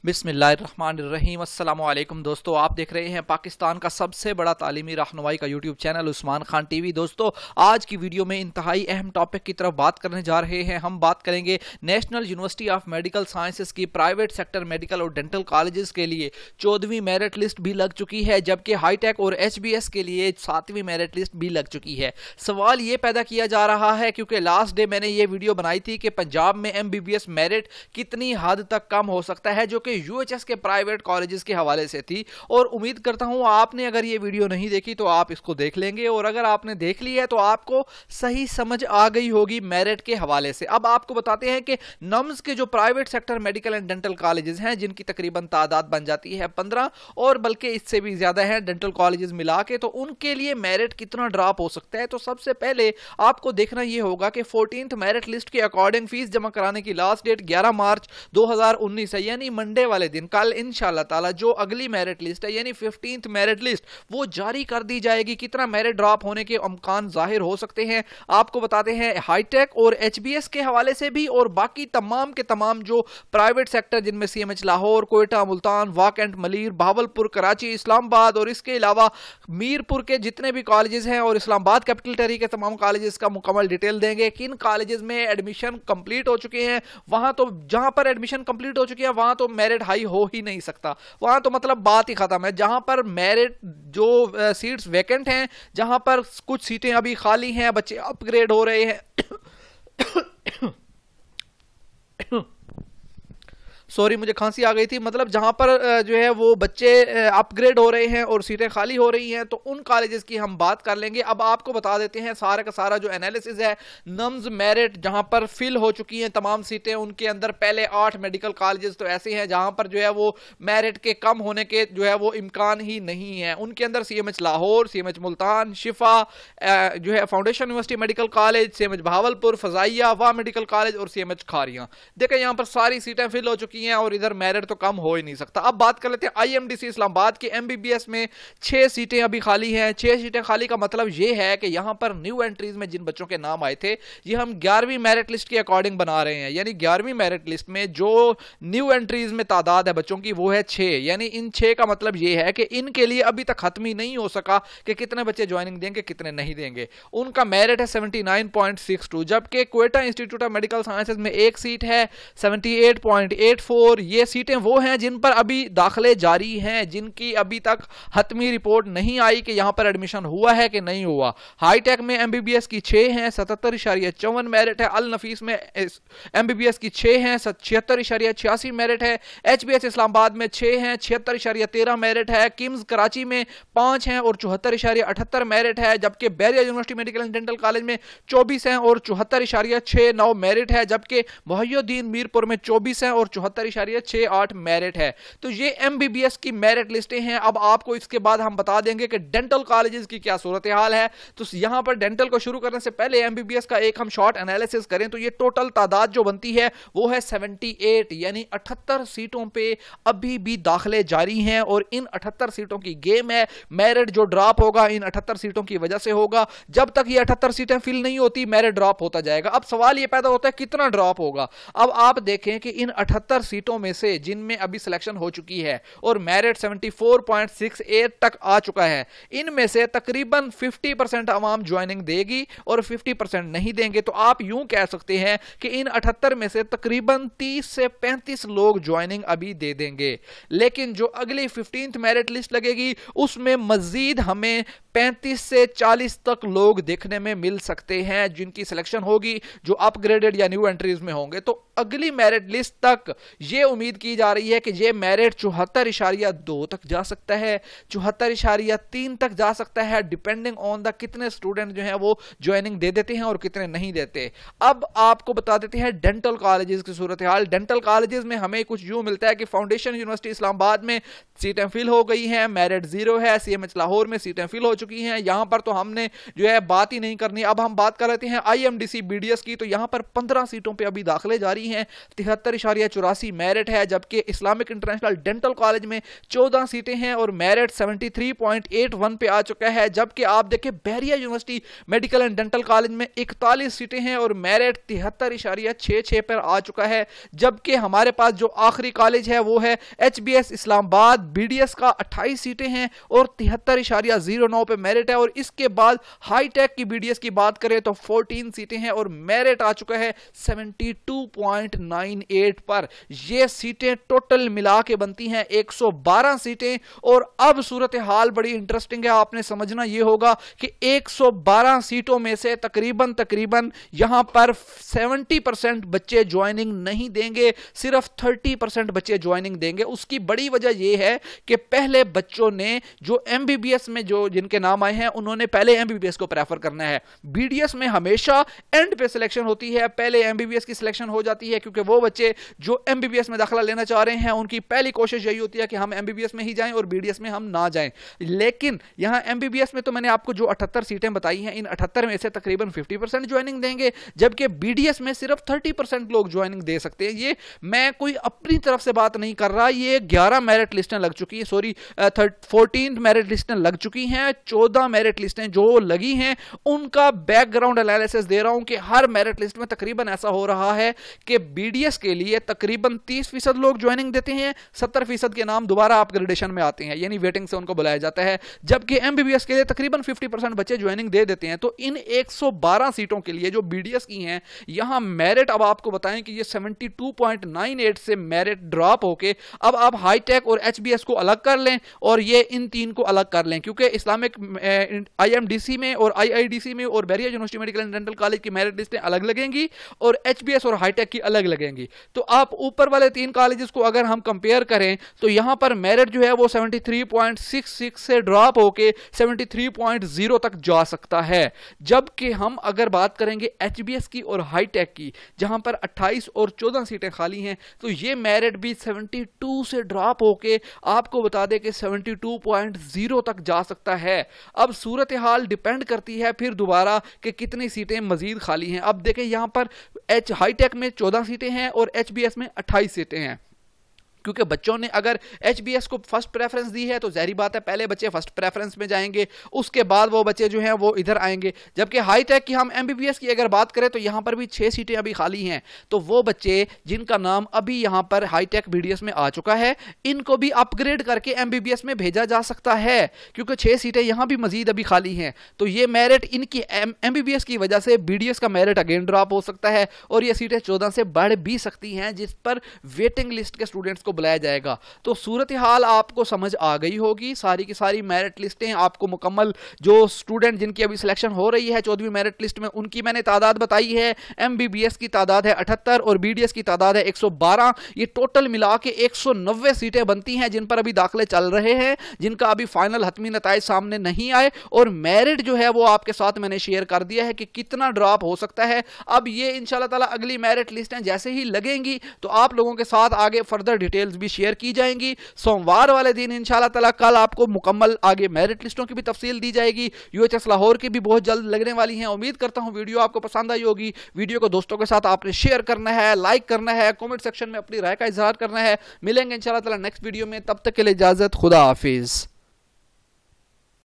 बिस्मिल्लाहिर्रहमानिर्रहीम। अस्सलाम वालेकुम दोस्तों, आप देख रहे हैं पाकिस्तान का सबसे बड़ा तालीमी रहनुमाई का YouTube channel Usman Khan TV. दोस्तों, आज की वीडियो में इंतहाई अहम टॉपिक की तरफ बात करने जा रहे हैं। हम बात करेंगे national university of medical sciences की प्राइवेट सेक्टर मेडिकल और डेंटल कॉलेजेस के लिए 14वीं मेरिट लिस्ट भी लग चुकी है, जबकि हाईटेक और HBS के लिए 7वीं मेरिट लिस्ट भी लग चुकी है। सवाल ये पैदा किया जा रहा है क्योंकि लास्ट डे मैंने ये वीडियो बनाई थी कि पंजाब में MBBS मेरिट कितनी हद तक कम हो सकता है, जो UHS के प्राइवेट कॉलेजेस के हवाले से थी। और उम्मीद करता हूं आपने अगर ये वीडियो नहीं देखी तो आप इसको देख लेंगे, और अगर आपने देख ली है तो आपको सही समझ आ गई होगी मेरिट के हवाले से। अब आपको बताते हैं कि नम्स के जो private sector medical and dental colleges हैं, जिनकी तकरीबन तादाद बन जाती है 15 और बल्कि इससे भी ज्यादा है डेंटल कॉलेजेस मिला के, तो उनके लिए मेरिट कितना ड्रॉप हो सकता है। तो सबसे पहले आपको देखना यह होगा कि 14th मेरिट लिस्ट के अकॉर्डिंग फीस जमा कराने की लास्ट डेट 11 मार्च 2019 है, यानी मंडे वाले दिन कल इंशाल्लाह ताला जो अगली मेरिट लिस्ट है यानी 15th मेरिट लिस्ट वो जारी कर दी जाएगी। कितना मेरिट ड्रॉप होने के इम्कान जाहिर हो सकते हैं आपको बताते हैं हाईटेक और HBS के हवाले से भी, और बाकी तमाम के तमाम जो प्राइवेट सेक्टर जिनमें CMH लाहौर, कोयटा, मुल्तान, वाकंट, मलीर, भावलपुर, कराची, इस्लामाबाद और इसके अलावा मीरपुर के जितने भी कॉलेजेस हैं और इस्लामाबाद कैपिटल टेरी के तमाम कॉलेजेस का मुकम्मल डिटेल देंगे। किन कॉलेजेस में एडमिशन कंप्लीट हो चुके हैं, वहां तो जहां पर एडमिशन कंप्लीट हो चुकी है वहां तो मेरिट हाई हो ही नहीं सकता, वहां तो मतलब बात ही खत्म है। जहां पर मेरिट जो सीट्स वैकेंट हैं, जहां पर कुछ सीटें अभी खाली हैं, बच्चे अपग्रेड हो रहे हैं सॉरी मुझे खांसी आ गई थी। मतलब जहां पर जो है वो बच्चे अपग्रेड हो रहे हैं और सीटें खाली हो रही हैं, तो उन कॉलेजेस की हम बात कर लेंगे। अब आपको बता देते हैं सारा का सारा जो एनालिसिस है नम्स मेरिट जहां पर फिल हो चुकी हैं तमाम सीटें, उनके अंदर पहले 8 मेडिकल कॉलेजेस तो ऐसे हैं जहां पर जो है वो मेरिट के कम होने के जो है वो इम्कान ही नहीं है। उनके अंदर CMH लाहौर, CMH मुल्तान, शिफा जो है foundation university medical college, CMH Bahawalpur, Fazaia Wah medical college और CMH खारियां। देखें यहां पर सारी सीटें फिल हो चुकी हैं और इधर मेरिट तो कम हो ही नहीं सकता। अब बात कर लेते हैं IMDC इस्लामाबाद के MBBS में 6 सीटें अभी खाली हैं। 6 सीटें खाली का मतलब यह है कि यहां पर न्यू एंट्रीज में जिन बच्चों के नाम आए थे ये हम 11वीं मेरिट लिस्ट के अकॉर्डिंग बना रहे हैं, यानी 11वीं मेरिट लिस्ट में जो न्यू एंट्रीज में तादाद है बच्चों की वो है 6, यानी इन 6 का मतलब यह है कि इनके लिए अभी तक खत्म ही नहीं हो सका कि कितने बच्चे ज्वाइनिंग देंगे कितने नहीं देंगे। उनका मेरिट है 79.62, जबकि Quetta institute of medical sciences में एक सीट है 78.84। ये सीटें वो हैं जिन पर अभी दाखिले जारी हैं, जिनकी अभी तक हतमी रिपोर्ट नहीं आई कि यहां पर एडमिशन हुआ है कि नहीं हुआ। हाईटेक में MBBS की 6 हैं 77.54 मेरिट है। अल नफीस में MBBS की 6 हैं 76.86 मेरिट है। HBS इस्लामाबाद में 6 हैं 76.13 मेरिट है। किम्स कराची में 5 हैं और 74.78 मेरिट है, जबकि बैरिया university medical and dental college में 24 हैं और 74.69 मेरिट है, जबकि मोहिउद्दीन मीरपुर में 24 हैं और 74.68 मेरिट है। तो ये MBBS की मेरिट लिस्टें हैं। अब आपको इसके बाद हम बता देंगे कि डेंटल कॉलेजेस की क्या सूरत हाल है। तो यहां पर डेंटल को शुरू करने से पहले MBBS का एक हम शॉर्ट एनालिसिस करें तो ये टोटल तादाद जो बनती है वो है 78, यानी 78 सीटों पे अभी भी दाखिले जारी हैं और इन 78 सीटों की गेम है। मेरिट जो ड्रॉप होगा इन 78 सीटों की वजह से होगा। जब तक ये 78 सीटें फिल नहीं होती मेरिट ड्रॉप होता जाएगा। अब सवाल ये पैदा होता है कितना ड्रॉप होगा। अब आप देखें कि इन 78 सीटों में से जिनमें अभी सिलेक्शन हो चुकी है और मेरिट 74.68 तक आ चुका है, इनमें से तकरीबन 50% आवाम ज्वाइनिंग देगी और 50% नहीं देंगे। तो आप यूं कह सकते हैं कि इन 78 में से तकरीबन 30 से 35 लोग ज्वाइनिंग अभी दे देंगे। लेकिन जो अगली 15th मेरिट लिस्ट लगेगी उसमें मजीद हमें 35 से 40 तक लोग देखने में मिल सकते हैं जिनकी सिलेक्शन होगी, जो अपग्रेडेड या न्यू एंट्रीज में होंगे। तो अगली मेरिट लिस्ट तक यह उम्मीद की जा रही है कि यह मेरिट 74.2 तक जा सकता है, 74.3 तक जा सकता है, डिपेंडिंग ऑन द कितने स्टूडेंट जो हैं वो ज्वाइनिंग दे देते हैं और कितने नहीं देते। अब आपको बता देते हैं डेंटल कॉलेजेस की सूरत हाल। डेंटल कॉलेजेस में हमें कुछ यूं मिलता है कि फाउंडेशन यूनिवर्सिटी इस्लामाबाद में सीटें फिल हो गई हैं, मेरिट 0 है। CMH लाहौर में सीटें फिल हो चुकी हैं, यहां पर तो हमने जो है बात ही नहीं करनी। अब हम बात कर लेते हैं IMDC BDS की। तो यहां पर 15 सीटों पे अभी दाखिले जारी हैं, 73.84 मेरिट है, जबकि इस्लामिक इंटरनेशनल डेंटल कॉलेज में 14 सीटें हैं और मेरिट 73.81 पे आ चुका है। जबकि आप देखें Bahria university medical and dental college में 41 सीटें हैं और मेरिट 73.66 पर आ चुका है। जबकि हमारे पास जो आखिरी कॉलेज है वो है HBS इस्लामाबाद, BDS का 28 सीटें हैं और 73.09 पे मेरिट है। और इसके बाद हाईटेक की BDS की बात करें तो 14 सीटें हैं और मेरिट आ चुका है 72.98 पर। ये सीटें टोटल मिला के बनती हैं 112 सीटें। और अब सूरत हाल बड़ी इंटरेस्टिंग है, आपने समझना यह होगा कि 112 सीटों में से तकरीबन यहां पर 70% बच्चे ज्वाइनिंग नहीं देंगे, सिर्फ 30% बच्चे ज्वाइनिंग देंगे। उसकी बड़ी वजह यह है कि पहले बच्चों ने जो MBBS में जो जिनके नाम आए हैं उन्होंने पहले MBBS को प्रेफर करना है। BDS में हमेशा एंड पे सिलेक्शन होती है, पहले MBBS की सिलेक्शन हो जाती है, क्योंकि वो बच्चे जो MBBS में दाखिला लेना चाह रहे हैं उनकी पहली कोशिश यही होती है कि हम MBBS में ही जाएं और BDS में हम ना जाएं। लेकिन यहां MBBS में तो मैंने आपको जो 78 सीटें बताई हैं, इन 78 में से तकरीबन 50% ज्वाइनिंग देंगे, जबकि BDS में सिर्फ 30% लोग ज्वाइनिंग दे सकते हैं। ये मैं कोई अपनी तरफ से बात नहीं कर रहा, ये 11 मेरिट लिस्टें लग चुकी है, 14 मेरिट लिस्टें लग चुकी हैं, 14 मेरिट लिस्टें जो लगी हैं उनका बैकग्राउंड एनालिसिस दे रहा हूं कि हर मेरिट लिस्ट में तकरीबन ऐसा हो रहा है कि BDS के लिए तकरीबन 30% लोग ज्वाइनिंग देते हैं, 70% के नाम दोबारा अपग्रेडेशन में आते हैं, यानी वेटिंग से उनको बुलाया जाता है, जबकि MBBS के लिए तकरीबन 50% बच्चे ज्वाइनिंग दे देते हैं। तो इन 112 सीटों के लिए जो BDS की हैं, यहां मेरिट अब आपको बताएं कि ये 72.98 से मेरिट ड्रॉप होके अब आप हाईटेक और HBS को अलग कर लें और ये इन तीन को अलग कर लें, क्योंकि इस्लामिक IMDC में और IIDC में और Bahria university medical and dental college की मेरिट लिस्टें अलग लगेंगी और HBS और हाईटेक की अलग लगेंगी। तो आप ऊपर वाले तीन कॉलेजेस को अगर हम कंपेयर करें तो यहां पर मेरिट जो है वो 73.66 से ड्रॉप होके 73.0 तक जा सकता है। जबकि हम अगर बात करेंगे HBS की और हाईटेक की, जहां पर 28 और 14 सीटें खाली हैं, तो ये मेरिट भी 72 से ड्रॉप होके आपको बता दें कि 72.0 तक जा सकता है। अब सूरत हाल डिपेंड करती है फिर दोबारा कि कितनी सीटें मजीद खाली हैं। अब देखें यहां पर हाईटेक में 14 सीटें हैं और HBS में 28 सीटें हैं, क्योंकि बच्चों ने अगर HBS को फर्स्ट प्रेफरेंस दी है तो जाहिर बात है पहले बच्चे फर्स्ट प्रेफरेंस में जाएंगे, उसके बाद वो बच्चे जो हैं वो इधर आएंगे। जबकि हाईटेक की हम MBBS की अगर बात करें तो यहां पर भी 6 सीटें अभी खाली हैं, तो वो बच्चे जिनका नाम अभी यहां पर हाईटेक BDS में आ चुका है, इनको भी अपग्रेड करके MBBS में भेजा जा सकता है, क्योंकि 6 सीटें यहां भी मजीद अभी खाली हैं। तो ये मेरिट इनकी MBBS की वजह से BDS का मेरिट अगेन ड्रॉप हो सकता है और ये सीटें 14 से बढ़ भी सकती हैं, जिस पर वेटिंग लिस्ट के स्टूडेंट्स को बुलाया जाएगा। तो सूरत हाल आपको समझ आ गई होगी, सारी की सारी मेरिट लिस्टें आपको मुकम्मल, जो स्टूडेंट जिनकी अभी सिलेक्शन हो रही है 14वीं मेरिट लिस्ट में, उनकी मैंने तादाद बताई है। MBBS की तादाद है 78 और BDS की तादाद है 112। ये टोटल मिला के 190 सीटें बनती हैं जिन पर अभी दाखिले चल रहे हैं, जिनका अभी फाइनल हतमी नताइज सामने नहीं आए, और मेरिट जो है वो आपके साथ मैंने शेयर कर दिया है कि कितना ड्रॉप हो सकता है। अब ये इंशाल्लाह ताला अगली मेरिट लिस्टें जैसे ही लगेंगी तो आप लोगों के साथ आगे फर्दर डिटेल्स भी शेयर की जाएंगी। सोमवार वाले दिन इंशाल्लाह ताला कल आपको मुकम्मल आगे मेरिट लिस्टों की भी तफसील दी जाएगी। UHS लाहौर की भी बहुत जल्द लगने वाली हैं। उम्मीद करता हूं वीडियो आपको पसंद आई होगी। वीडियो को दोस्तों के साथ आपने शेयर करना है, लाइक करना है, कमेंट सेक्शन में अपनी राय का इजहार करना है। मिलेंगे इंशाल्लाह ताला नेक्स्ट वीडियो में, तब तक के लिए इजाजत, खुदा हाफिज।